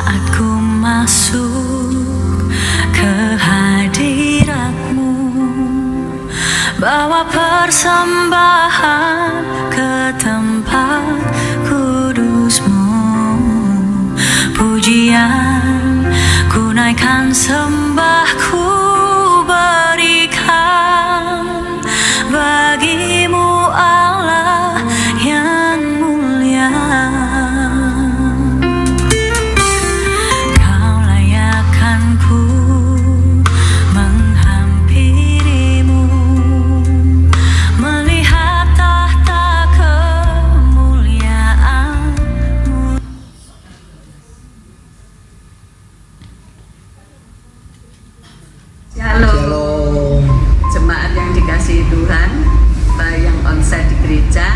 Saat ku masuk ke hadirat-Mu, bawa persembahan ke tempat kudus-Mu. Pujian ku naikkan, sembah ku berikan bagi-Mu Allah yang mulia. Kau layakkan ku menghampiri-Mu, melihat tahta kemuliaan-Mu. Shalom, jemaat yang dikasihi Tuhan, baik yang onsite di gereja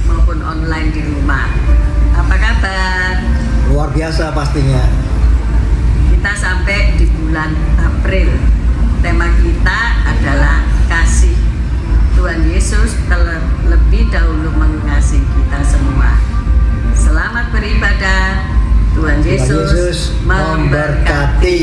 maupun online di rumah. Apa kabar? Luar biasa pastinya. Kita sampai di bulan April. Tema kita adalah kasih. Tuhan Yesus terlebih dahulu mengasihi kita semua. Selamat beribadah. Tuhan Yesus memberkati.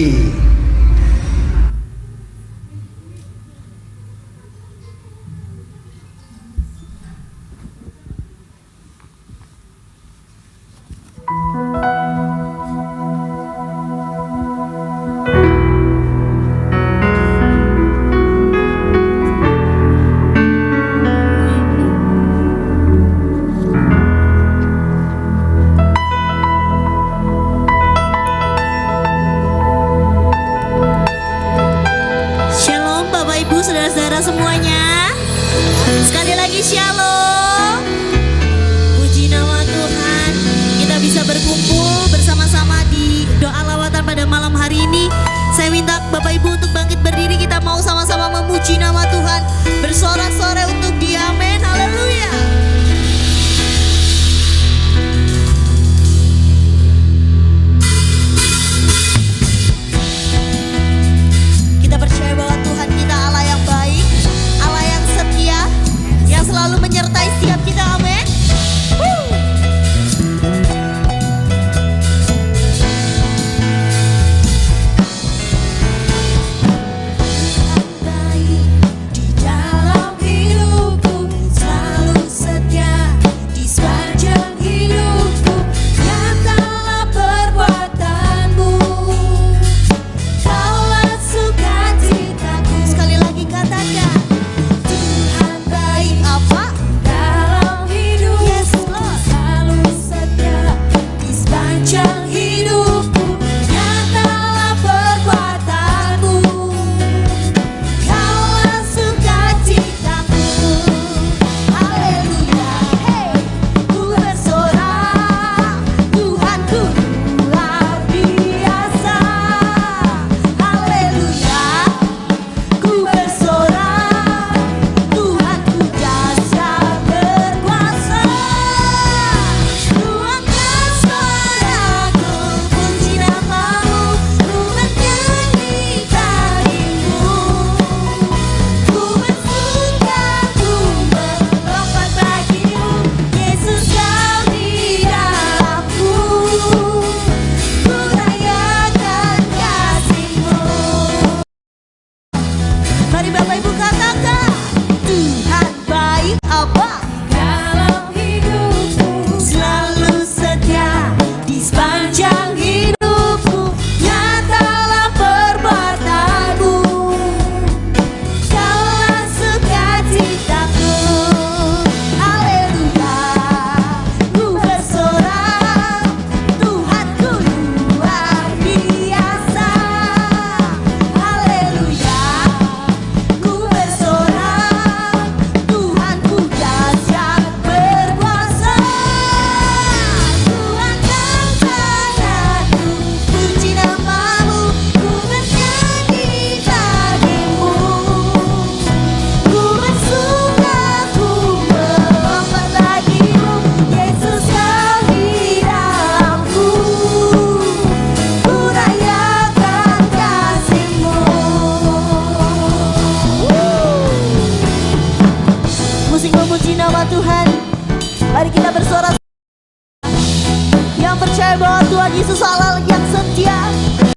percaya bahwa Tuhan Yesus Allah yang setia,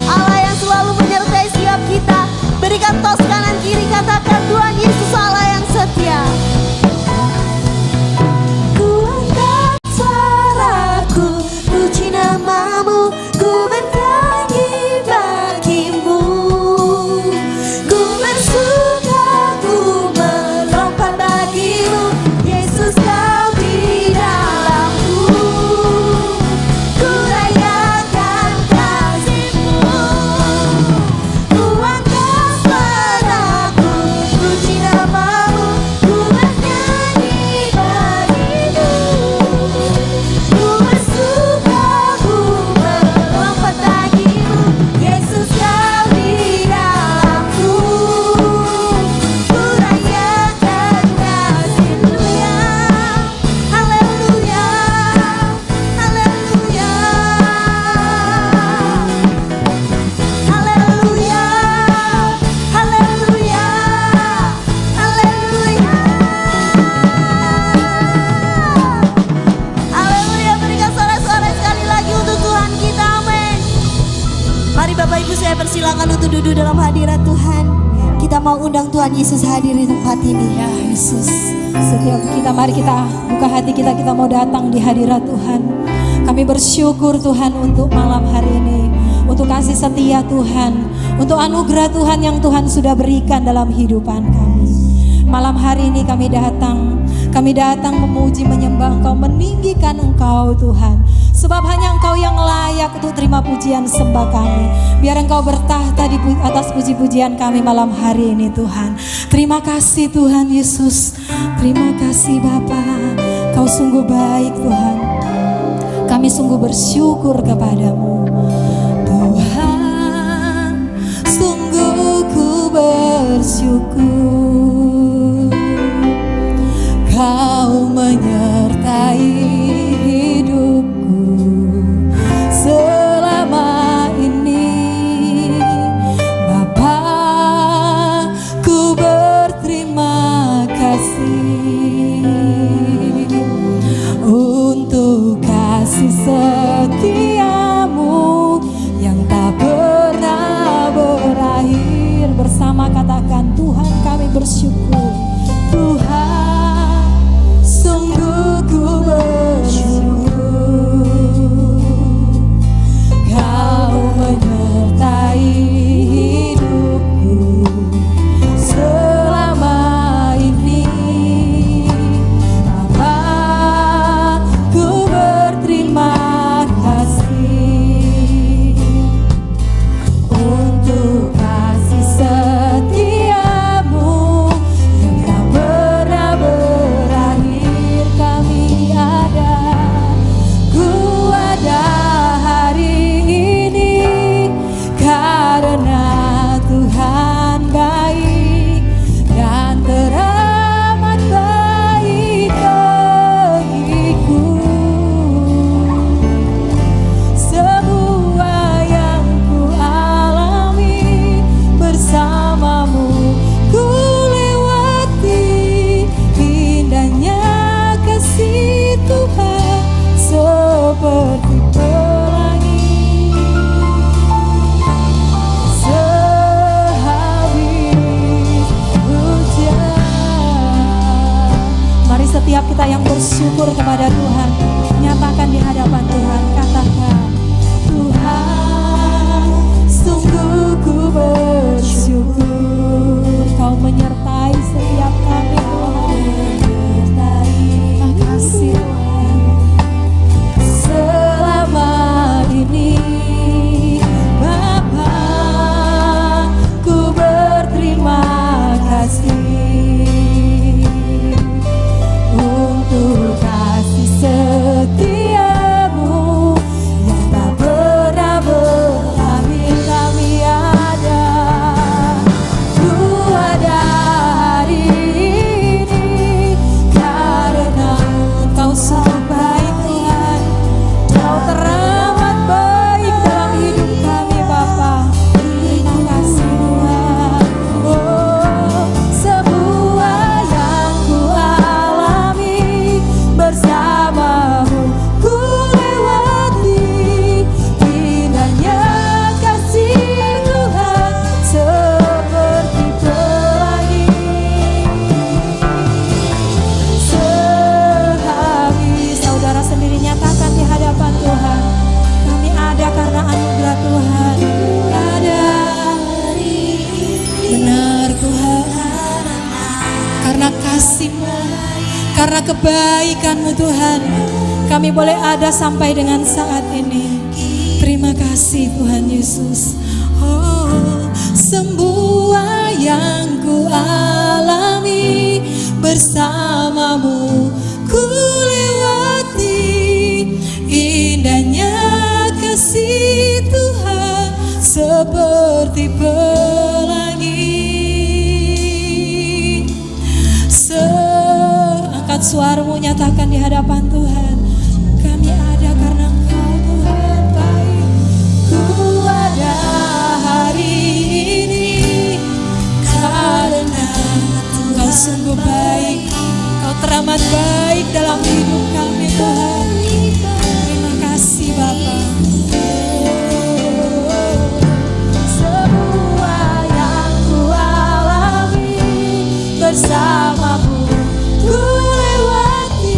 Allah yang selalu menyertai setiap kita. Berikan tos kanan kiri, katakan Tuhan Yesus Allah yang setia. Ku angkat suaraku, puji namamu, ku bernyanyi bagimu. Ku bersuka, ku melompat bagimu, Yesus kau di dalamku. Ku rayakan kasih-Mu. Ku angkat suaraku, puji namamu, ku bernyanyi bagimu. Ku bersuka, ku melompat bagimu, Yesus kau di dalamku. Ku rayakan kasih-Mu. Haleluya, haleluya, haleluya, haleluya, haleluya. Haleluya, berikan sorak-sorai sekali lagi untuk Tuhan kita, amin. Mari Bapak Ibu saya persilakan untuk duduk dalam hadirat Tuhan. Kita mau undang Tuhan Yesus hadir di tempat ini. Ya Yesus, setiap kita mari kita buka hati kita mau datang di hadirat Tuhan. Kami bersyukur Tuhan untuk malam hari ini, untuk kasih setia Tuhan, untuk anugerah Tuhan yang Tuhan sudah berikan dalam kehidupan kami. Malam hari ini kami datang memuji, menyembah Engkau, meninggikan Engkau Tuhan. Sebab hanya Engkau yang layak untuk terima pujian sembah kami. Biar Engkau bertahta di atas puji-pujian kami malam hari ini Tuhan. Terima kasih Tuhan Yesus. Terima kasih Bapa. Kau sungguh baik Tuhan. Kami sungguh bersyukur kepadamu Tuhan. Sungguh ku bersyukur Kau menyertai hidupku selama ini. Bapa, ku berterima kasih untuk kasih setiamu yang tak pernah berakhir. Bersama katakan Tuhan kami bersyukur. Tuhan, sungguh ku bersyukur Kau menyertai hidupku selama ini. Bapa, ku berterima kasih untuk kasih setiamu yang tak pernah berakhir. Kami ada hari ini karena Tuhan baik dan teramat baik bagiku. Semua yang ku alami bersamamu ku lewati. Indahnya kasih Tuhan seperti pelangi sehabis hujan. Mari setiap kita yang bersyukur kepada Tuhan, nyatakan di hadapan Tuhan, katakan Tuhan, sungguh ku bersyukur Kau menyertai setiap kami Tuhan. Terima kasih Tuhan selama ini. Bapa, ku berterima kasih untuk kasih setia kebaikan-Mu Tuhan, kami boleh ada sampai dengan saat ini. Terima kasih Tuhan Yesus. Oh, semua yang ku alami bersama-Mu ku lewati, indahnya kasih Tuhan seperti pelangi. Angkat suaramu, nyatakan di hadapan Tuhan, kami ada karena Engkau Tuhan baik. Ku ada hari ini karena Engkau sungguh baik. Kau teramat baik dalam hidup kami Tuhan. Terima kasih Bapa. Semua yang ku alami bersama-Mu ku lewati,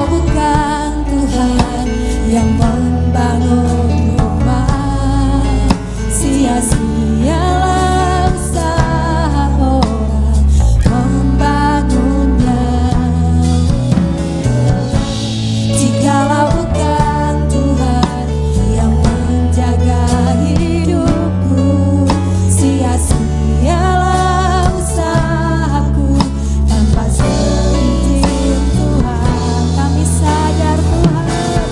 Jikalau bukan Tuhan yang membangun rumah, sia-sialah usaha orang membangunnya. Jikalau bukan Tuhan yang menjaga hidupku, sia-sialah usahaku tanpa seizin Tuhan. Kami sadar Tuhan,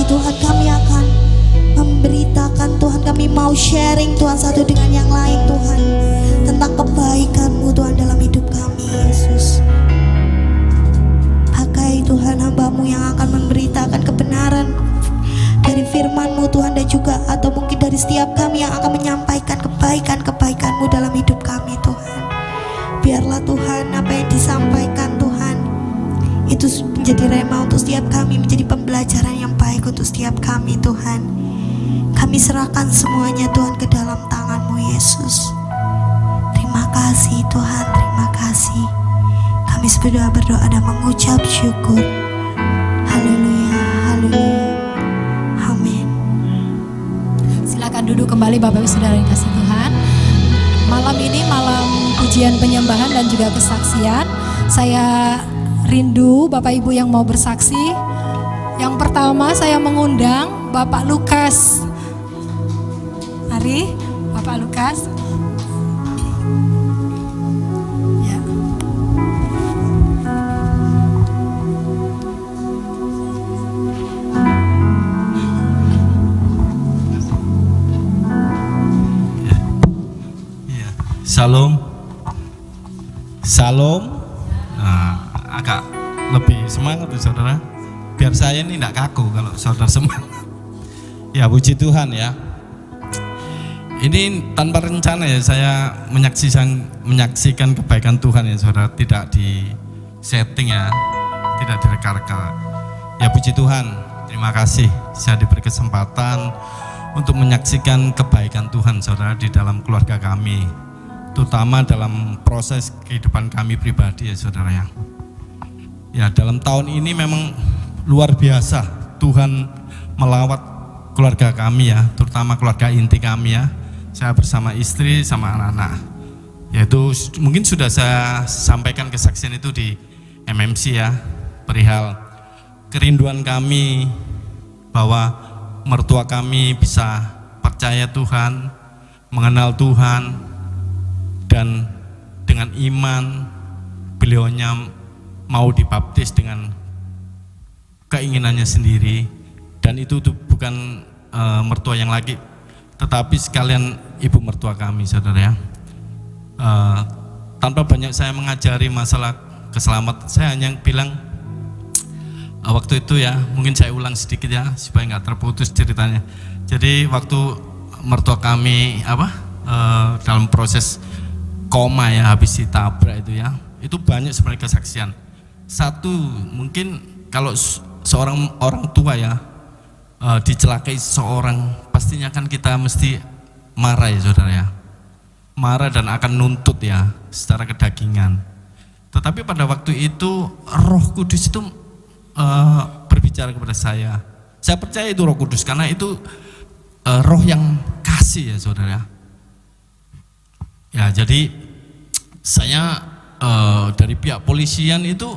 Tuhan, kami akan memberitakan Tuhan, kami mau sharing Tuhan satu dengan yang lain Tuhan, tentang kebaikan-Mu Tuhan dalam hidup kami Yesus. Pakai Tuhan hamba-Mu yang akan memberitakan kebenaran dari firman-Mu Tuhan, dan juga atau mungkin dari setiap kami yang akan menyampaikan kebaikan-kebaikan-Mu dalam hidup kami Tuhan. Biarlah Tuhan apa yang disampaikan Tuhan itu menjadi rema untuk setiap kami, menjadi pembelajaran yang baik untuk setiap kami Tuhan. Kami serahkan semuanya Tuhan ke dalam tangan-Mu Yesus. Terima kasih Tuhan, terima kasih. Kami sudah berdoa dan mengucap syukur. Haleluya, haleluya. Amin. Silakan duduk kembali Bapak Ibu Saudara yang kasih Tuhan. Malam ini malam pujian penyembahan dan juga kesaksian. Saya rindu Bapak Ibu yang mau bersaksi. Yang pertama saya mengundang Bapak Lukas. Mari Bapak Lukas. Ya. Shalom. Shalom. Nah, agak lebih semangat tuh saudara. Biar saya ini tidak kaku kalau saudara semangat. Ya puji Tuhan ya. Ini tanpa rencana ya, saya menyaksikan kebaikan Tuhan ya saudara. Tidak di setting ya, tidak direka-reka. Ya puji Tuhan, terima kasih saya diberi kesempatan untuk menyaksikan kebaikan Tuhan saudara di dalam keluarga kami, terutama dalam proses kehidupan kami pribadi ya saudara ya. Ya dalam tahun ini memang luar biasa Tuhan melawat keluarga kami ya, terutama keluarga inti kami ya. Saya bersama istri sama anak-anak, yaitu mungkin sudah saya sampaikan kesaksian itu di MMC ya, perihal kerinduan kami bahwa mertua kami bisa percaya Tuhan, mengenal Tuhan, dan dengan iman beliaunya mau dibaptis dengan keinginannya sendiri, dan itu bukan mertua yang lagi, tetapi sekalian ibu mertua kami saudara ya. Tanpa banyak saya mengajari masalah keselamatan, saya hanya bilang waktu itu ya, mungkin saya ulang sedikit ya supaya nggak terputus ceritanya. Jadi waktu mertua kami dalam proses koma ya, habis ditabrak itu ya, itu banyak sebenarnya kesaksian. Satu, mungkin kalau seorang orang tua ya dicelakai seseorang, pastinya kan kita mesti marah ya saudara ya, marah dan akan nuntut ya secara kedagingan. Tetapi pada waktu itu Roh Kudus itu berbicara kepada saya percaya itu Roh Kudus, karena itu roh yang kasih ya saudara ya. Jadi saya dari pihak polisian itu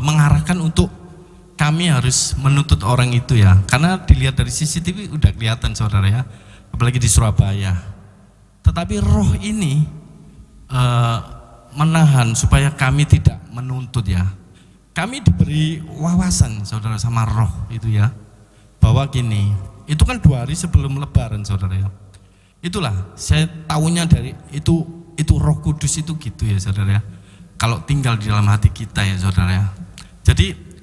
mengarahkan untuk kami harus menuntut orang itu ya, karena dilihat dari CCTV udah kelihatan saudara ya, apalagi di Surabaya. Tetapi roh ini menahan supaya kami tidak menuntut ya. Kami diberi wawasan saudara sama roh itu ya, bahwa gini, itu kan 2 hari sebelum lebaran saudara ya. Itulah saya tahunya dari itu Roh Kudus itu gitu ya saudara ya, kalau tinggal di dalam hati kita ya saudara ya. Jadi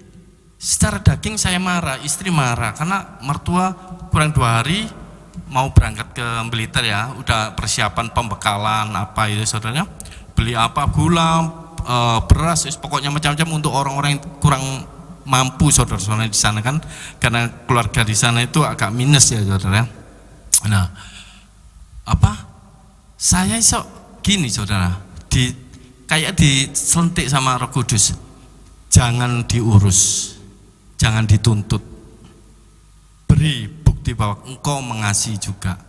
secara daging saya marah, istri marah, karena mertua kurang 2 hari mau berangkat ke Blitar ya, udah persiapan pembekalan apa itu saudara, beli apa, gula, beras, pokoknya macam-macam untuk orang-orang yang kurang mampu saudara-saudara di sana kan, karena keluarga di sana itu agak minus ya saudara. Nah, saya gini saudara, kayak diselentik sama Roh Kudus, jangan diurus, jangan dituntut, beri bukti bahwa engkau mengasihi juga.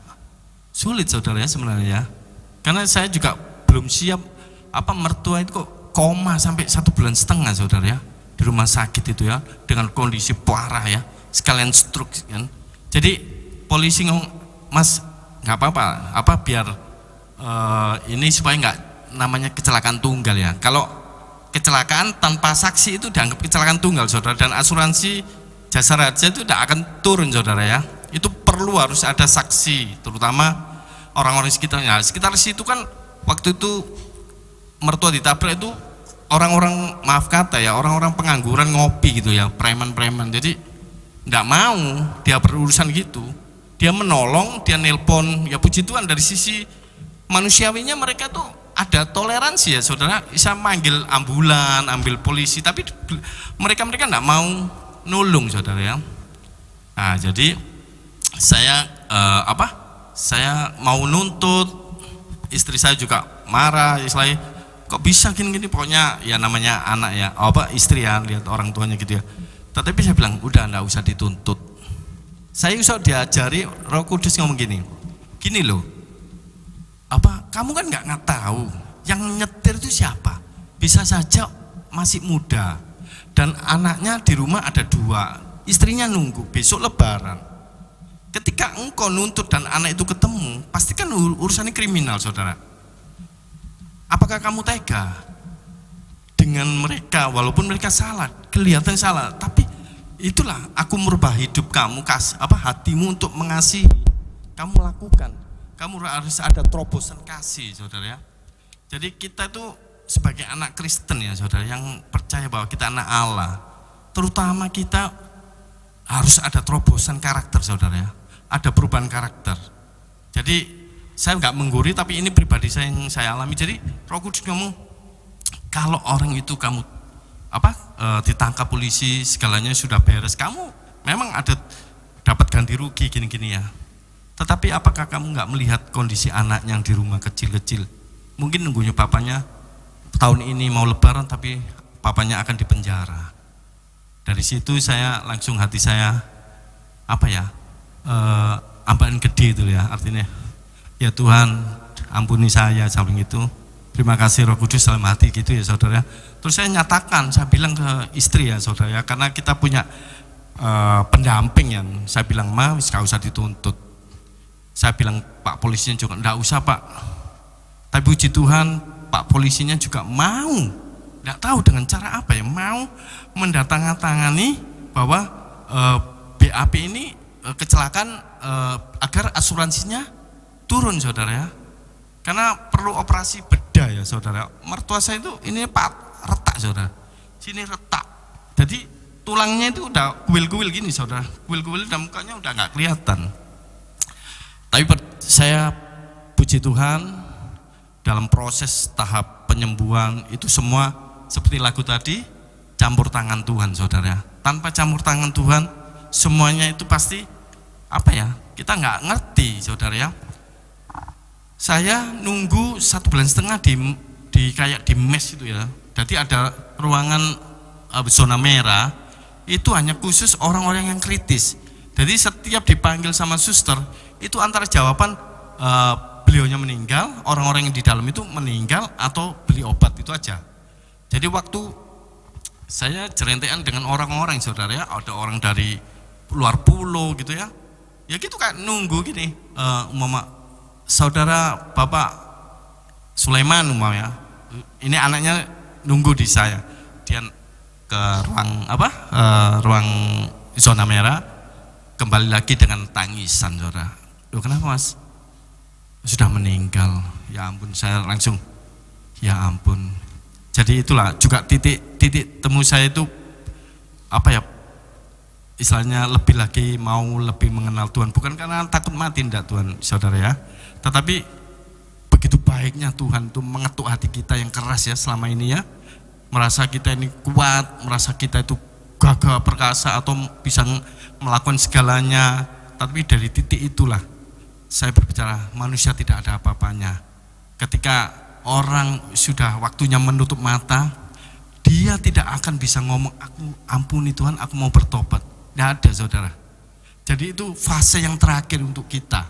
Sulit saudara ya sebenarnya, karena saya juga belum siap. Mertua itu kok koma sampai 1,5 bulan saudara ya, di rumah sakit itu ya, dengan kondisi parah ya, sekalian stroke kan. Jadi polisi ngomong, Mas nggak apa-apa, biar ini supaya nggak namanya kecelakaan tunggal ya. Kalau kecelakaan tanpa saksi itu dianggap kecelakaan tunggal saudara, dan asuransi jasa raja itu tidak akan turun saudara ya. Itu perlu harus ada saksi, terutama orang-orang sekitarnya. Sekitar situ kan waktu itu mertua ditabrak itu orang-orang, maaf kata ya, orang-orang pengangguran ngopi gitu ya, preman-preman. Jadi tidak mau dia berurusan gitu. Dia menolong, dia nelpon, ya puji Tuhan dari sisi manusiawinya mereka tuh ada toleransi ya saudara, bisa manggil ambulan, ambil polisi, tapi mereka tidak mau nulung saudara ya. Nah jadi saya saya mau nuntut, istri saya juga marah, istilahnya kok bisa gini-gini, pokoknya ya namanya anak ya, istri ya, lihat orang tuanya gitu ya. Tetapi saya bilang udah enggak usah dituntut. Saya usah diajari Roh Kudus ngomong gini loh, kamu kan nggak tahu yang nyetir itu siapa, bisa saja masih muda dan anaknya di rumah ada 2, istrinya nunggu besok lebaran. Ketika engkau nuntut dan anak itu ketemu, pasti kan urusannya kriminal saudara. Apakah kamu tega dengan mereka walaupun mereka salah, kelihatan salah, tapi itulah aku merubah hidup kamu, hatimu untuk mengasihi, kamu lakukan. Kamu harus ada terobosan kasih saudara ya. Jadi kita itu sebagai anak Kristen ya saudara, yang percaya bahwa kita anak Allah, terutama kita harus ada terobosan karakter saudara ya, ada perubahan karakter. Jadi saya nggak menggurui, tapi ini pribadi saya yang saya alami. Jadi Roh Kudus ngomong, kalau orang itu kamu ditangkap polisi, segalanya sudah beres, kamu memang ada dapat ganti rugi gini-gini ya. Tetapi apakah kamu nggak melihat kondisi anaknya yang di rumah kecil-kecil, mungkin nunggunya papanya tahun ini mau lebaran tapi papanya akan dipenjara. Dari situ saya langsung hati saya ambahan gede itu ya, artinya ya Tuhan ampuni saya samping itu. Terima kasih Roh Kudus dalam hati gitu ya saudara. Terus saya nyatakan, saya bilang ke istri ya saudara ya, karena kita punya pendamping yang saya bilang, wis gak usah dituntut. Saya bilang Pak polisinya juga enggak usah Pak. Tapi puji Tuhan Pak polisinya juga mau, enggak tahu dengan cara apa ya, mau mendatangani bahwa BAP ini kecelakaan agar asuransinya turun saudara ya. Karena perlu operasi bedah ya saudara. Mertua saya itu ini retak saudara, sini retak. Jadi tulangnya itu udah kuil-kuil gini saudara, kuil-kuil dan mukanya udah nggak kelihatan. Tapi saya puji Tuhan dalam proses tahap penyembuhan itu semua seperti lagu tadi, campur tangan Tuhan saudara. Tanpa campur tangan Tuhan semuanya itu pasti kita nggak ngerti saudara ya. Saya nunggu 1,5 bulan di kayak di mes itu ya. Jadi ada ruangan zona merah itu hanya khusus orang-orang yang kritis. Jadi setiap dipanggil sama suster itu antara jawaban beliaunya meninggal, orang-orang yang di dalam itu meninggal atau beli obat, itu aja. Jadi waktu saya jerentean dengan orang-orang saudara ya, ada orang dari luar pulau gitu ya. Ya gitu kayak nunggu gini, saudara Bapak Sulaiman umpamanya, ini anaknya nunggu di saya, dia ke ruang zona merah, kembali lagi dengan tangisan saudara. Loh kenapa mas? Sudah meninggal. Ya ampun, saya langsung ya ampun. Jadi itulah juga titik temu saya itu istilahnya lebih lagi mau lebih mengenal Tuhan, bukan karena takut mati enggak Tuhan saudara ya, tetapi begitu baiknya Tuhan itu mengetuk hati kita yang keras ya selama ini ya, merasa kita ini kuat, merasa kita itu gagah perkasa atau bisa melakukan segalanya. Tapi dari titik itulah saya berbicara, manusia tidak ada apa-apanya. Ketika orang sudah waktunya menutup mata, dia tidak akan bisa ngomong, aku ampuni Tuhan, aku mau bertobat. Tidak ada saudara. Jadi itu fase yang terakhir untuk kita.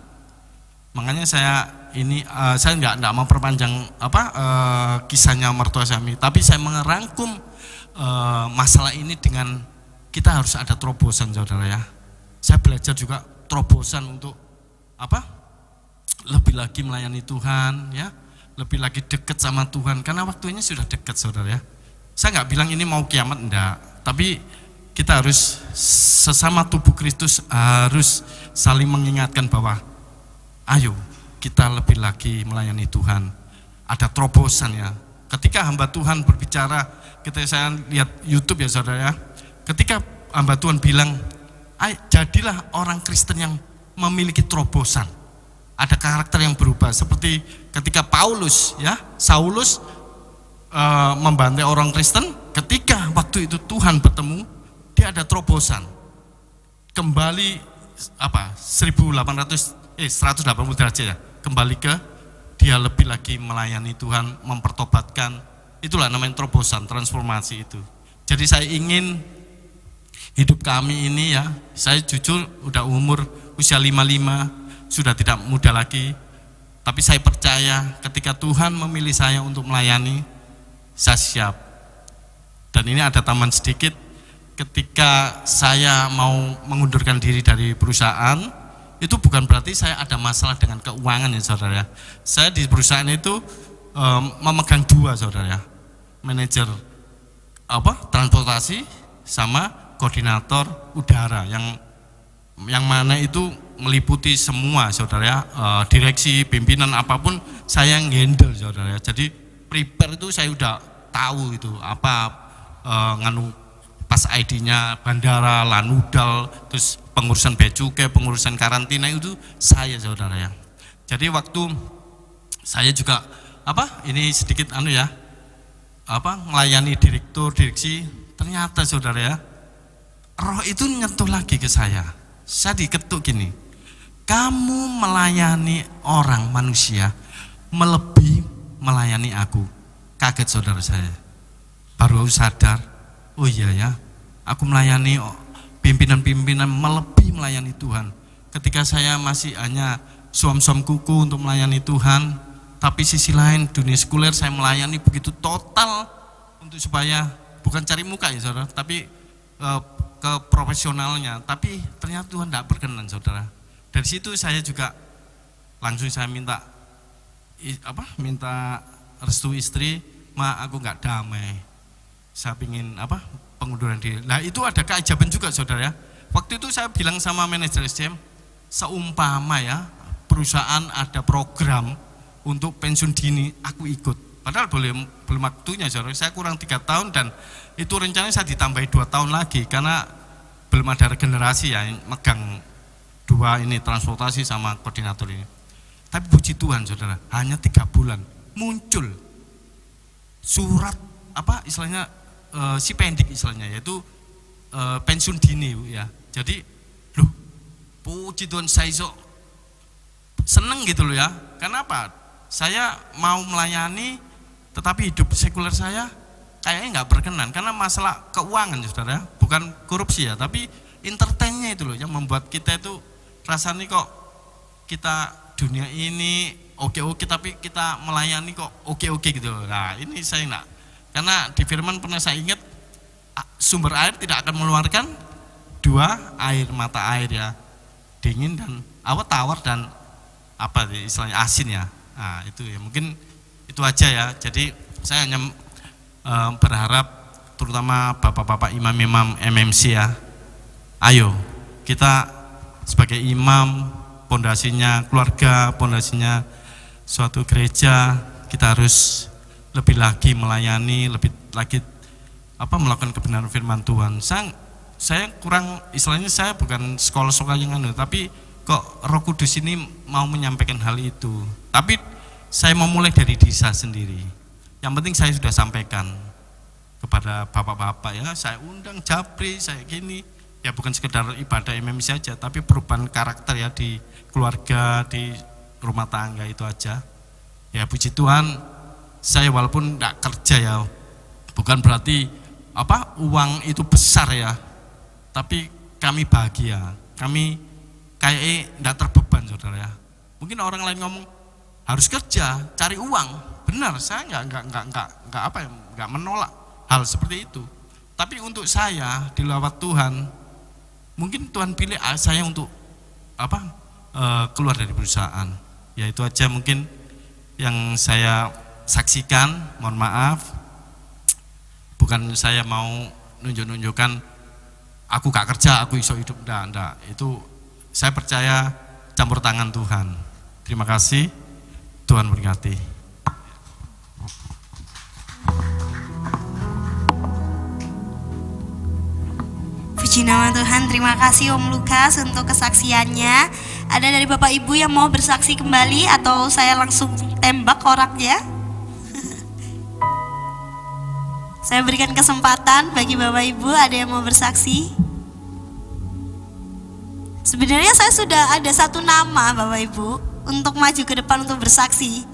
Makanya saya nggak mau perpanjang kisahnya mertua saya, tapi saya merangkum masalah ini dengan kita harus ada terobosan saudara ya. Saya belajar juga terobosan untuk lebih lagi melayani Tuhan ya, lebih lagi dekat sama Tuhan karena waktunya sudah dekat saudara ya. Saya nggak bilang ini mau kiamat enggak, tapi kita harus sesama tubuh Kristus harus saling mengingatkan bahwa ayo kita lebih lagi melayani Tuhan. Ada terobosan ya. Ketika hamba Tuhan berbicara, ketika saya lihat YouTube ya saudara ya, ketika hamba Tuhan bilang, jadilah orang Kristen yang memiliki terobosan. Ada karakter yang berubah. Seperti ketika Paulus ya, Saulus membantai orang Kristen, ketika waktu itu Tuhan bertemu, dia ada terobosan. Kembali 180 derajat ya. Kembali ke dia lebih lagi melayani Tuhan, mempertobatkan. Itulah namanya terobosan, transformasi itu. Jadi saya ingin hidup kami ini ya, saya jujur udah usia 55, sudah tidak muda lagi. Tapi saya percaya ketika Tuhan memilih saya untuk melayani, saya siap. Dan ini ada tambahan sedikit, ketika saya mau mengundurkan diri dari perusahaan, itu bukan berarti saya ada masalah dengan keuangan ya saudara ya. Saya di perusahaan itu memegang dua saudara ya, manajer transportasi sama koordinator udara yang mana itu meliputi semua saudara ya, direksi, pimpinan apapun saya handle saudara ya. Jadi prepare itu saya udah tahu itu pas ID-nya bandara, lanudal, terus pengurusan bea cukai, pengurusan karantina itu saya saudara ya. Jadi waktu saya juga ini sedikit melayani direktur, direksi, ternyata saudara ya, roh itu nyentuh lagi ke saya diketuk gini, kamu melayani orang manusia melebihi melayani aku. Kaget saudara saya, baru sadar, oh iya ya, aku melayani pimpinan-pimpinan melebihi melayani Tuhan. Ketika saya masih hanya suam-suam kuku untuk melayani Tuhan, tapi sisi lain dunia sekuler saya melayani begitu total untuk supaya bukan cari muka ya saudara, tapi ke profesionalnya. Tapi ternyata Tuhan tidak berkenan saudara. Dari situ saya juga langsung saya minta restu istri, aku nggak damai, saya pingin pengunduran diri. Nah itu ada keajaban juga saudara ya. Waktu itu saya bilang sama manajer SDM, seumpama ya perusahaan ada program untuk pensiun dini, aku ikut. Padahal belum waktunya saudara, saya kurang 3 tahun dan itu rencananya saya ditambahi 2 tahun lagi karena belum ada regenerasi ya, yang megang 2 ini transportasi sama koordinator ini. Tapi puji Tuhan saudara, hanya 3 bulan muncul surat istilahnya sipendik istilahnya, yaitu pensiun dini ya. Jadi puji Tuhan, saya seneng gitu loh ya. Kenapa? Saya mau melayani tetapi hidup sekuler saya kayaknya nggak berkenan karena masalah keuangan saudara, bukan korupsi ya, tapi entertainnya itu loh yang membuat kita itu rasanya kok kita dunia ini oke tapi kita melayani kok oke gitu. Nah ini saya enggak, karena di firman pernah saya ingat sumber air tidak akan mengeluarkan 2 mata air ya, dingin dan tawar dan istilahnya asin ya. Nah itu ya, mungkin itu aja ya. Jadi saya hanya berharap terutama bapak-bapak imam-imam MMC ya, ayo kita sebagai imam, pondasinya keluarga, pondasinya suatu gereja, kita harus lebih lagi melayani, lebih lagi melakukan kebenaran firman Tuhan. Saya kurang, istilahnya saya bukan sekolah yang tapi kok Roh Kudus ini mau menyampaikan hal itu. Tapi saya mau mulai dari diri saya sendiri. Yang penting saya sudah sampaikan kepada bapak-bapak ya, saya undang japri, saya gini. Ya bukan sekedar ibadah MMC saja, tapi perubahan karakter ya di keluarga, di rumah tangga itu aja. Ya puji Tuhan, saya walaupun tidak kerja ya, bukan berarti uang itu besar ya, tapi kami bahagia, kami kayaknya tidak terbeban saudara ya. Mungkin orang lain ngomong harus kerja, cari uang, benar, saya nggak menolak hal seperti itu. Tapi untuk saya dilawat Tuhan, mungkin Tuhan pilih saya untuk keluar dari perusahaan. Ya itu aja mungkin yang saya saksikan. Mohon maaf, bukan saya mau nunjuk-nunjukkan aku gak kerja, aku iso hidup. Enggak. Itu saya percaya campur tangan Tuhan. Terima kasih, Tuhan berkati. Puji nama Tuhan, terima kasih Om Lukas untuk kesaksiannya. Ada dari Bapak Ibu yang mau bersaksi kembali atau saya langsung tembak orangnya? Saya berikan kesempatan bagi Bapak Ibu, ada yang mau bersaksi? Sebenarnya saya sudah ada satu nama Bapak Ibu untuk maju ke depan untuk bersaksi.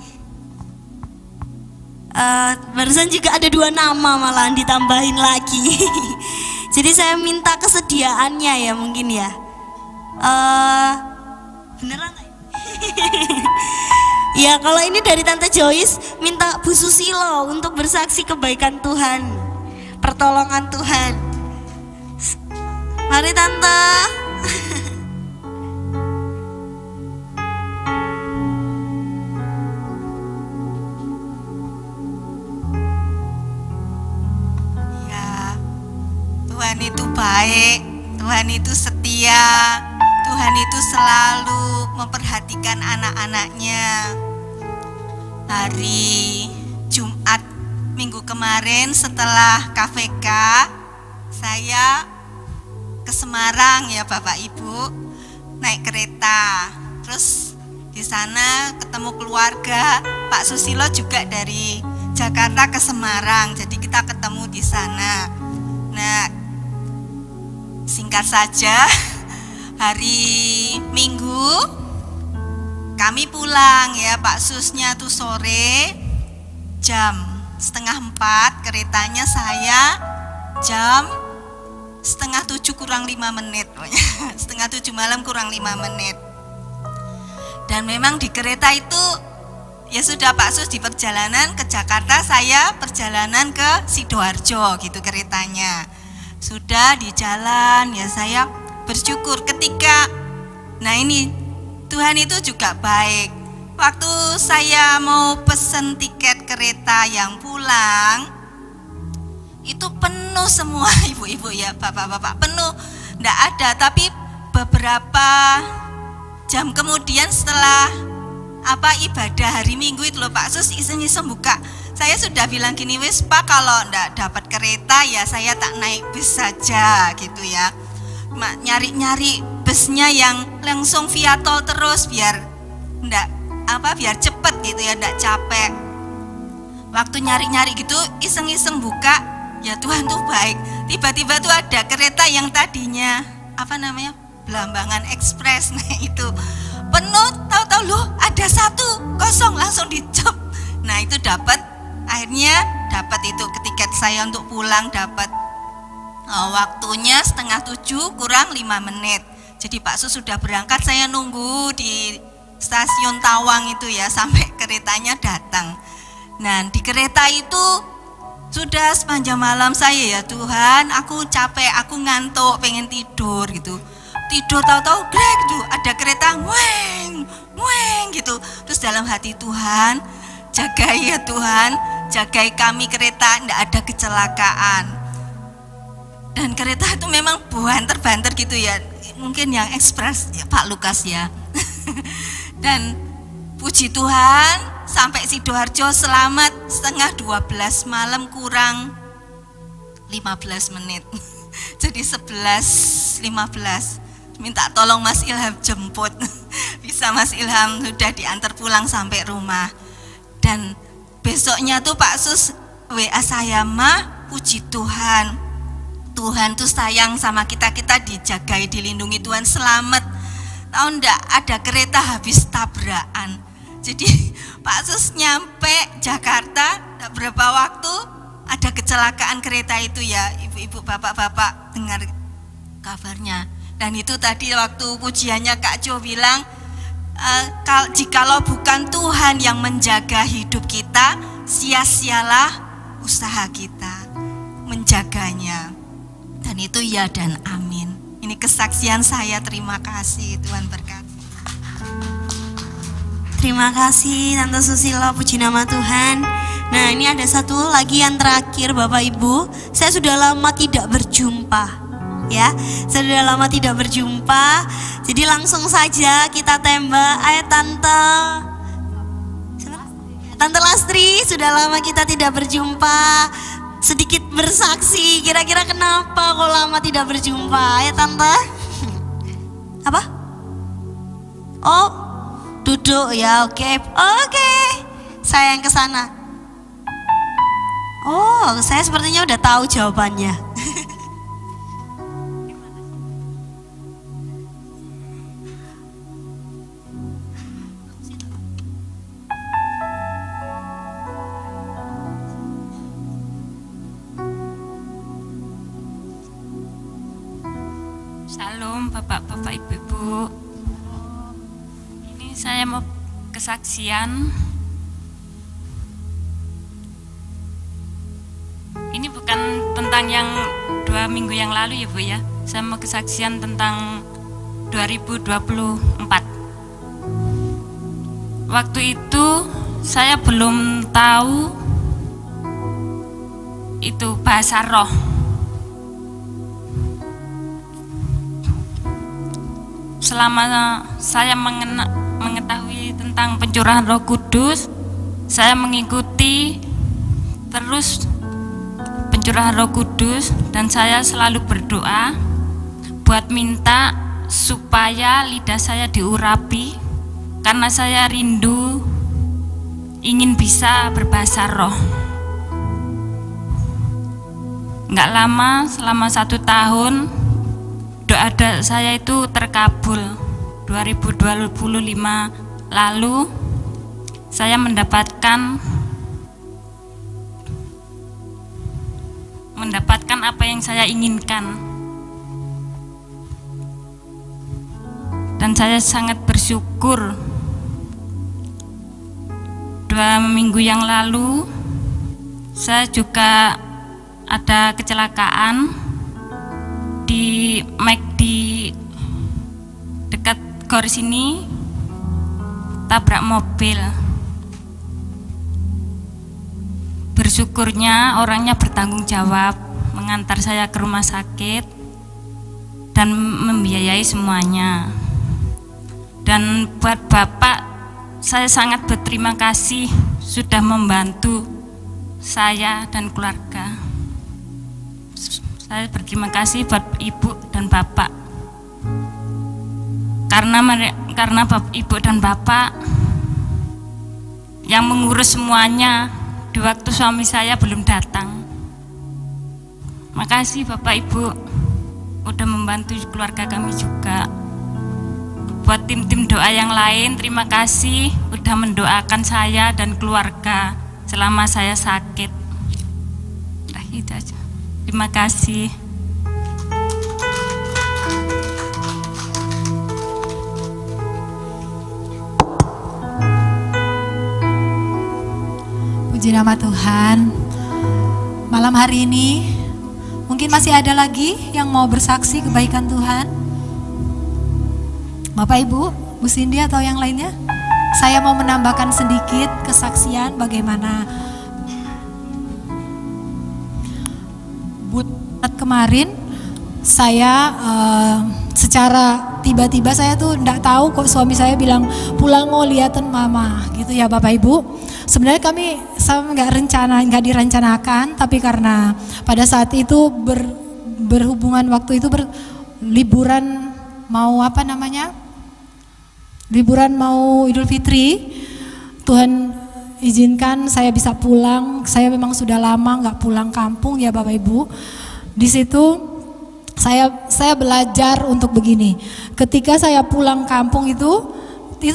Barusan juga ada 2 nama malahan ditambahin lagi. Jadi saya minta kesediaannya ya mungkin ya. Beneran gak? Ya kalau ini dari Tante Joyce minta Bu Susilo untuk bersaksi kebaikan Tuhan, pertolongan Tuhan. Mari Tante. Ya, Tuhan itu baik, Tuhan itu setia, Tuhan itu selalu memperhatikan anak-anaknya. Hari Jumat minggu kemarin setelah KVK, saya ke Semarang ya Bapak Ibu, naik kereta. Terus di sana ketemu keluarga, Pak Susilo juga dari Jakarta ke Semarang, jadi kita ketemu di sana. Nah, singkat saja, hari Minggu kami pulang ya, Pak Susnya tuh sore jam 3:30, keretanya saya jam 6:30 kurang 5 menit 6:30 malam kurang 5 menit. Dan memang di kereta itu ya sudah Pak Sus di perjalanan ke Jakarta, saya perjalanan ke Sidoarjo gitu keretanya. Sudah di jalan ya saya bersyukur ketika, nah ini Tuhan itu juga baik. Waktu saya mau pesen tiket kereta yang pulang, itu penuh semua ibu-ibu ya, bapak-bapak, penuh, enggak ada. Tapi beberapa jam kemudian setelah ibadah hari Minggu itu loh, Pak Sus iseng-iseng buka. Saya sudah bilang gini, wis Pak, kalau enggak dapat kereta ya saya tak naik bis saja gitu ya. Nyari-nyari busnya yang langsung via tol terus biar biar cepet gitu ya, enggak capek. Waktu nyari-nyari gitu iseng-iseng buka, ya Tuhan tuh baik. Tiba-tiba tuh ada kereta yang tadinya Belambangan Express, nah itu penuh, tahu-tahu loh ada 1 kosong langsung dicep. Nah itu akhirnya dapat itu tiket saya untuk pulang, dapat waktunya 6:30 kurang 5 menit. Jadi Pak Sus sudah berangkat, saya nunggu di stasiun Tawang itu ya sampai keretanya datang. Nah di kereta itu sudah sepanjang malam saya ya Tuhan, aku capek, aku ngantuk, pengen tidur gitu. Tidur tahu-tahu grek tuh ada kereta weng gitu. Terus dalam hati, Tuhan jagai ya Tuhan, jagai kami kereta enggak ada kecelakaan. Dan kereta itu memang banter gitu ya, mungkin yang ekspres ya, Pak Lukas ya. Dan puji Tuhan sampai Sidoarjo selamat 11:30 malam kurang 15 menit. Jadi 11:15. Minta tolong Mas Ilham jemput. Bisa Mas Ilham sudah diantar pulang sampai rumah. Dan besoknya tuh Pak Sus WA saya, "Ma, puji Tuhan. Tuhan tuh sayang sama kita dijagai, dilindungi Tuhan, selamat. Tahu enggak, ada kereta habis tabrakan." Jadi Pak Sus nyampe Jakarta, enggak berapa waktu ada kecelakaan kereta itu ya, ibu-ibu, bapak-bapak dengar kabarnya. Dan itu tadi waktu pujiannya Kak Jo bilang, jikalau bukan Tuhan yang menjaga hidup kita, sia-sialah usaha kita menjaganya. Dan itu ya dan amin. Ini kesaksian saya, terima kasih, Tuhan berkati. Terima kasih Tante Susilo, puji nama Tuhan. Nah ini ada satu lagi yang terakhir Bapak Ibu, saya sudah lama tidak berjumpa. ya. Sudah lama tidak berjumpa. Jadi langsung saja kita tembak. Ayo Tante. Tante Lastri, sudah lama kita tidak berjumpa. Sedikit bersaksi, kira-kira kenapa kok lama tidak berjumpa? Ayo Tante. Apa? Oh, duduk ya, oke. Oke. Saya yang ke sana. Oh, saya sepertinya udah tahu jawabannya. Shalom Bapak-Bapak Ibu-Ibu. Ini saya mau kesaksian. Ini bukan tentang yang 2 minggu yang lalu ya Bu ya. Saya mau kesaksian tentang 2024. Waktu itu saya belum tahu itu bahasa roh. Selama saya mengetahui tentang pencurahan Roh Kudus, saya mengikuti terus pencurahan Roh Kudus, dan saya selalu berdoa buat minta supaya lidah saya diurapi, karena saya rindu ingin bisa berbahasa roh. Nggak lama, selama 1 tahun doa saya itu terkabul. 2025 lalu saya mendapatkan apa yang saya inginkan, dan saya sangat bersyukur. 2 minggu yang lalu saya juga ada kecelakaan di McD dekat gor sini, tabrak mobil. Bersyukurnya orangnya bertanggung jawab mengantar saya ke rumah sakit dan membiayai semuanya. Dan buat Bapak, saya sangat berterima kasih sudah membantu saya dan keluarga. Saya berterima kasih buat Ibu dan Bapak, karena Bapak, Ibu dan Bapak yang mengurus semuanya di waktu suami saya belum datang. Makasih Bapak Ibu udah membantu keluarga kami juga. Buat tim-tim doa yang lain, terima kasih udah mendoakan saya dan keluarga selama saya sakit. Nah, itu aja. Terima kasih. Puji nama Tuhan. Malam hari ini mungkin masih ada lagi yang mau bersaksi kebaikan Tuhan. Bapak Ibu, Bu Cindy atau yang lainnya, saya mau menambahkan sedikit kesaksian bagaimana bulan kemarin saya secara tiba-tiba saya tuh enggak tahu kok suami saya bilang pulang mau liatin mama gitu ya Bapak Ibu. Sebenarnya kami sama nggak direncanakan, tapi karena pada saat itu berhubungan waktu itu liburan mau liburan mau Idul Fitri, Tuhan izinkan saya bisa pulang. Saya memang sudah lama nggak pulang kampung ya Bapak Ibu. Di situ saya belajar untuk begini. Ketika saya pulang kampung itu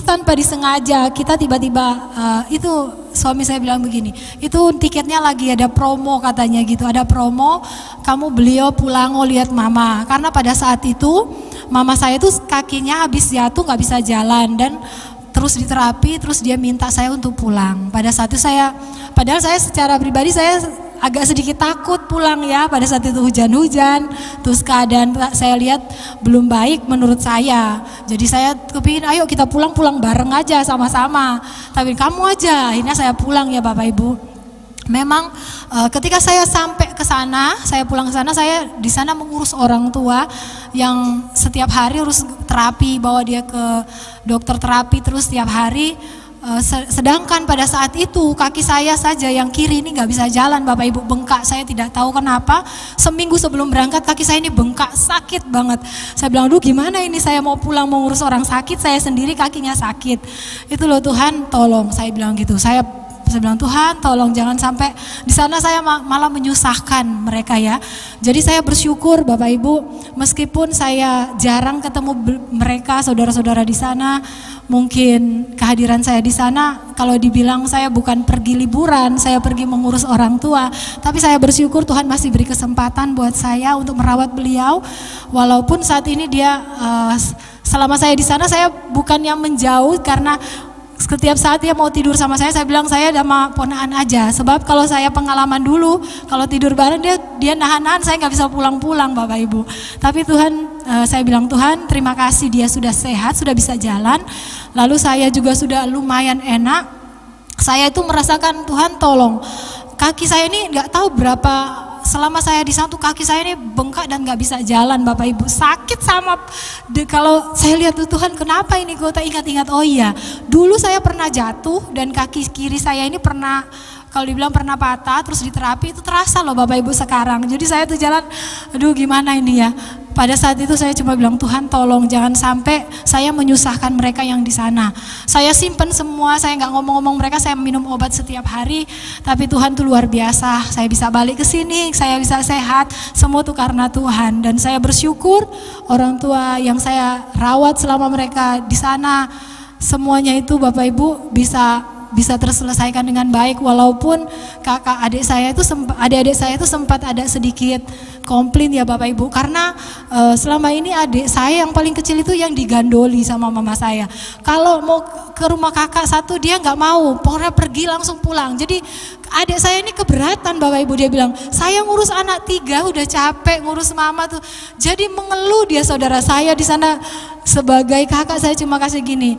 tanpa disengaja kita tiba-tiba itu suami saya bilang begini, itu tiketnya lagi ada promo katanya gitu, ada promo, beliau pulang mau lihat mama, karena pada saat itu mama saya tuh kakinya habis jatuh nggak bisa jalan dan terus diterapi, terus dia minta saya untuk pulang. Pada saat itu padahal saya secara pribadi saya agak sedikit takut pulang ya, pada saat itu hujan-hujan, terus keadaan saya lihat belum baik menurut saya. Jadi saya kepingin ayo kita pulang bareng aja sama-sama. Tapi kamu aja, akhirnya saya pulang ya Bapak Ibu. Memang ketika saya sampai ke sana, saya pulang ke sana, saya di sana mengurus orang tua yang setiap hari harus terapi, bawa dia ke dokter terapi terus setiap hari. Sedangkan pada saat itu kaki saya saja yang kiri ini nggak bisa jalan, Bapak Ibu, bengkak. Saya tidak tahu kenapa, seminggu sebelum berangkat kaki saya ini bengkak, sakit banget. Saya bilang, aduh gimana ini, saya mau pulang mau ngurus orang sakit, saya sendiri kakinya sakit. Itu loh Tuhan, tolong, saya bilang gitu. Saya bilang, Tuhan tolong jangan sampai di sana saya malah menyusahkan mereka ya. Jadi saya bersyukur Bapak Ibu, meskipun saya jarang ketemu mereka, saudara-saudara di sana, mungkin kehadiran saya di sana, kalau dibilang saya bukan pergi liburan, saya pergi mengurus orang tua, tapi saya bersyukur Tuhan masih beri kesempatan buat saya untuk merawat beliau, walaupun saat ini dia selama saya di sana saya bukan yang menjauh, karena setiap saat dia mau tidur sama saya bilang saya sama ponaan aja. Sebab kalau saya pengalaman dulu, kalau tidur bareng dia nahan-nahan, saya nggak bisa pulang-pulang Bapak Ibu. Tapi Tuhan, saya bilang Tuhan terima kasih dia sudah sehat, sudah bisa jalan. Lalu saya juga sudah lumayan enak. Saya itu merasakan Tuhan tolong. Kaki saya ini nggak tahu berapa, selama saya di sana tuh kaki saya ini bengkak dan nggak bisa jalan Bapak Ibu, sakit sama kalau saya lihat tuh Tuhan kenapa ini, gue tak ingat-ingat, oh iya dulu saya pernah jatuh dan kaki kiri saya ini pernah, kalau dibilang pernah patah, terus di terapi itu terasa loh Bapak Ibu sekarang. Jadi saya tuh jalan, aduh gimana ini ya. Pada saat itu saya cuma bilang Tuhan tolong jangan sampai saya menyusahkan mereka yang di sana. Saya simpen semua, saya nggak ngomong-ngomong mereka, saya minum obat setiap hari. Tapi Tuhan tuh luar biasa, saya bisa balik ke sini, saya bisa sehat, semua tuh karena Tuhan. Dan saya bersyukur orang tua yang saya rawat selama mereka di sana, semuanya itu Bapak Ibu bisa terselesaikan dengan baik, walaupun adik-adik saya itu sempat ada sedikit komplain ya Bapak Ibu, karena selama ini adik saya yang paling kecil itu yang digandoli sama mama saya. Kalau mau ke rumah kakak satu dia nggak mau, pokoknya pergi langsung pulang. Jadi adik saya ini keberatan Bapak Ibu, dia bilang saya ngurus anak 3 udah capek ngurus mama tuh. Jadi mengeluh dia, saudara saya di sana. Sebagai kakak saya cuma kasih gini,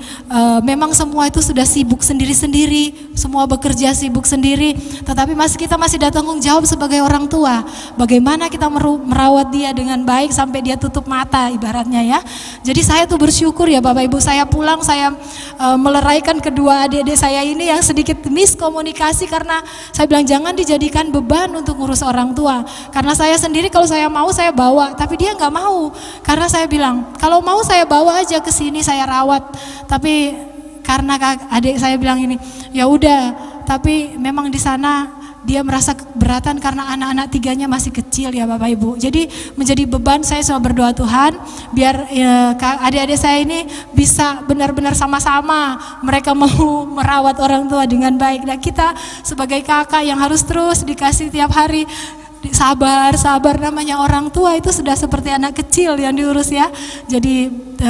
memang semua itu sudah sibuk sendiri-sendiri, semua bekerja sibuk sendiri, tetapi kita masih ada tanggung jawab sebagai orang tua. Bagaimana kita merawat dia dengan baik sampai dia tutup mata ibaratnya ya. Jadi saya tuh bersyukur ya Bapak Ibu, saya pulang saya meleraikan kedua adik-adik saya ini yang sedikit miskomunikasi, karena saya bilang jangan dijadikan beban untuk ngurus orang tua. Karena saya sendiri kalau saya mau saya bawa, tapi dia nggak mau. Karena saya bilang kalau mau saya bawa aja ke sini saya rawat, tapi karena adik saya bilang ini, ya udah, tapi memang di sana dia merasa keberatan karena anak-anak 3-nya masih kecil ya Bapak Ibu. Jadi menjadi beban, saya selalu berdoa Tuhan biar adik-adik saya ini bisa benar-benar sama-sama mereka mau merawat orang tua dengan baik. Dan kita sebagai kakak yang harus terus dikasih tiap hari sabar, namanya orang tua itu sudah seperti anak kecil yang diurus ya. Jadi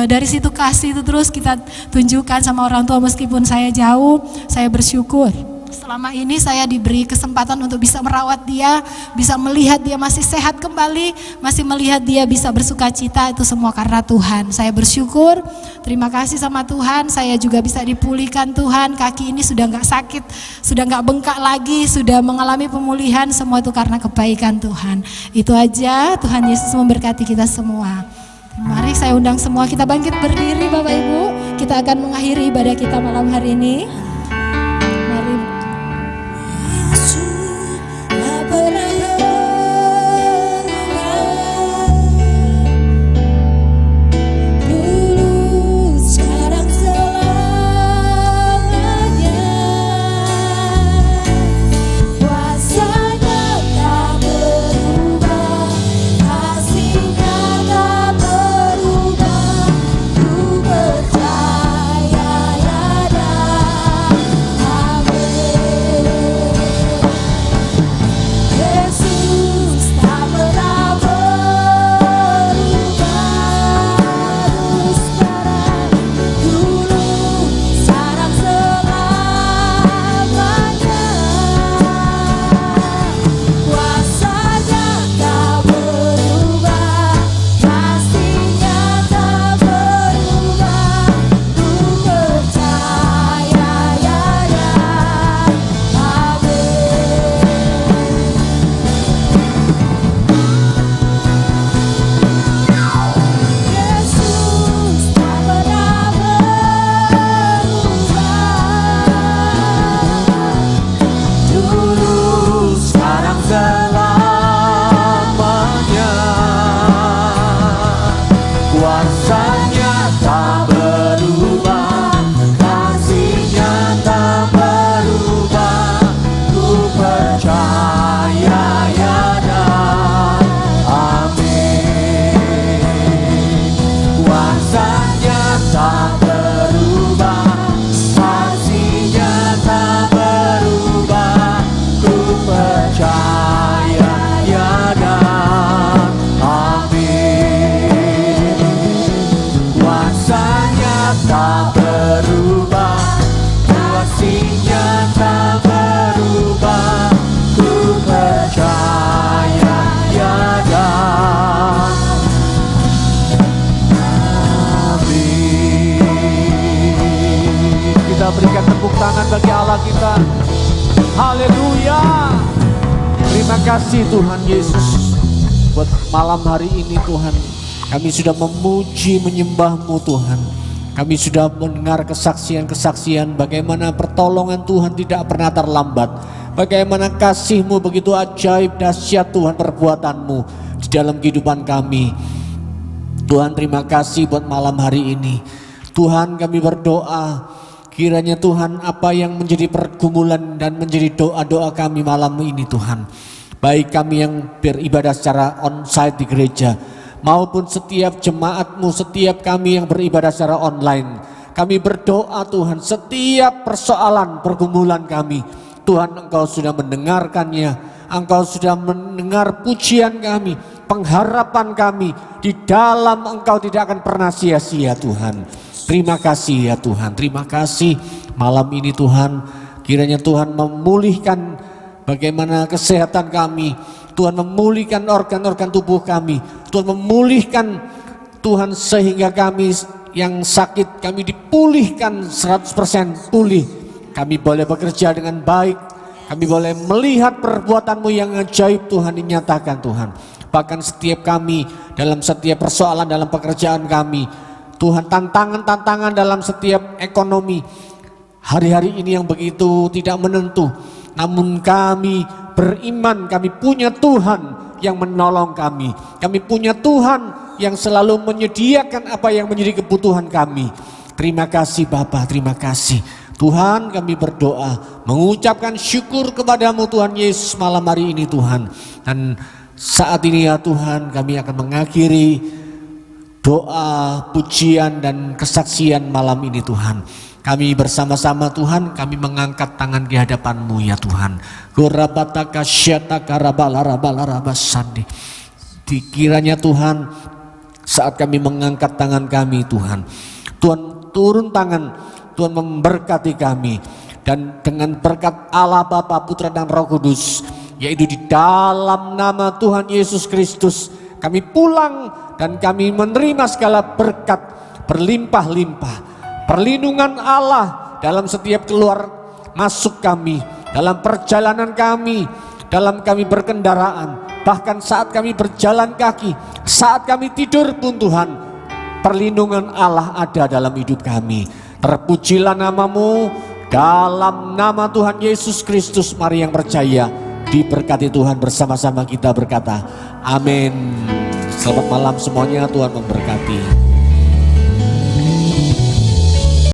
dari situ kasih itu terus kita tunjukkan sama orang tua, meskipun saya jauh, saya bersyukur. Selama ini saya diberi kesempatan untuk bisa merawat dia, bisa melihat dia masih sehat kembali, masih melihat dia bisa bersuka cita, itu semua karena Tuhan. Saya bersyukur, terima kasih sama Tuhan, saya juga bisa dipulihkan Tuhan, kaki ini sudah nggak sakit, sudah nggak bengkak lagi, sudah mengalami pemulihan, semua itu karena kebaikan Tuhan. Itu aja, Tuhan Yesus memberkati kita semua. Mari saya undang semua kita bangkit berdiri Bapak Ibu, kita akan mengakhiri ibadah kita malam hari ini. tak berubah, kasih-Nya tak berubah. Ku percaya tiada. Amin. Kita berikan tepuk tangan bagi Allah kita. Haleluya. Terima kasih Tuhan Yesus buat malam hari ini Tuhan. Kami sudah memuji menyembah-Mu Tuhan. Kami sudah mendengar kesaksian-kesaksian bagaimana pertolongan Tuhan tidak pernah terlambat. Bagaimana kasih-Mu begitu ajaib, dahsyat Tuhan perbuatan-Mu di dalam kehidupan kami. Tuhan terima kasih buat malam hari ini. Tuhan kami berdoa, kiranya Tuhan apa yang menjadi pergumulan dan menjadi doa-doa kami malam ini Tuhan. Baik kami yang beribadah secara onsite di gereja, maupun setiap jemaat-Mu, setiap kami yang beribadah secara online. Kami berdoa Tuhan, setiap persoalan pergumulan kami, Tuhan Engkau sudah mendengarkannya. Engkau sudah mendengar pujian kami, pengharapan kami. Di dalam Engkau tidak akan pernah sia-sia Tuhan. Terima kasih ya Tuhan, terima kasih malam ini Tuhan. Kiranya Tuhan memulihkan bagaimana kesehatan kami. Tuhan memulihkan organ-organ tubuh kami. Tuhan memulihkan Tuhan sehingga kami yang sakit kami dipulihkan 100% pulih. Kami boleh bekerja dengan baik. Kami boleh melihat perbuatan-Mu yang ajaib Tuhan dinyatakan Tuhan. Bahkan setiap kami dalam setiap persoalan dalam pekerjaan kami, Tuhan tantangan-tantangan dalam setiap ekonomi hari-hari ini yang begitu tidak menentu. Namun kami beriman, kami punya Tuhan yang menolong kami. Kami punya Tuhan yang selalu menyediakan apa yang menjadi kebutuhan kami. Terima kasih Bapa, terima kasih. Tuhan kami berdoa, mengucapkan syukur kepadamu Tuhan Yesus malam hari ini Tuhan. Dan saat ini ya Tuhan kami akan mengakhiri doa, pujian dan kesaksian malam ini Tuhan. Kami bersama-sama Tuhan, kami mengangkat tangan di hadapan-Mu ya Tuhan. Dikiranya Tuhan, saat kami mengangkat tangan kami Tuhan, Tuhan turun tangan, Tuhan memberkati kami. Dan dengan berkat Allah Bapa, Putra dan Roh Kudus, yaitu di dalam nama Tuhan Yesus Kristus, kami pulang dan kami menerima segala berkat berlimpah-limpah. Perlindungan Allah dalam setiap keluar masuk kami, dalam perjalanan kami, dalam kami berkendaraan, bahkan saat kami berjalan kaki, saat kami tidur pun Tuhan, perlindungan Allah ada dalam hidup kami. Terpujilah nama-Mu, dalam nama Tuhan Yesus Kristus mari yang percaya diberkati Tuhan. Bersama-sama kita berkata amin. Selamat malam semuanya, Tuhan memberkati.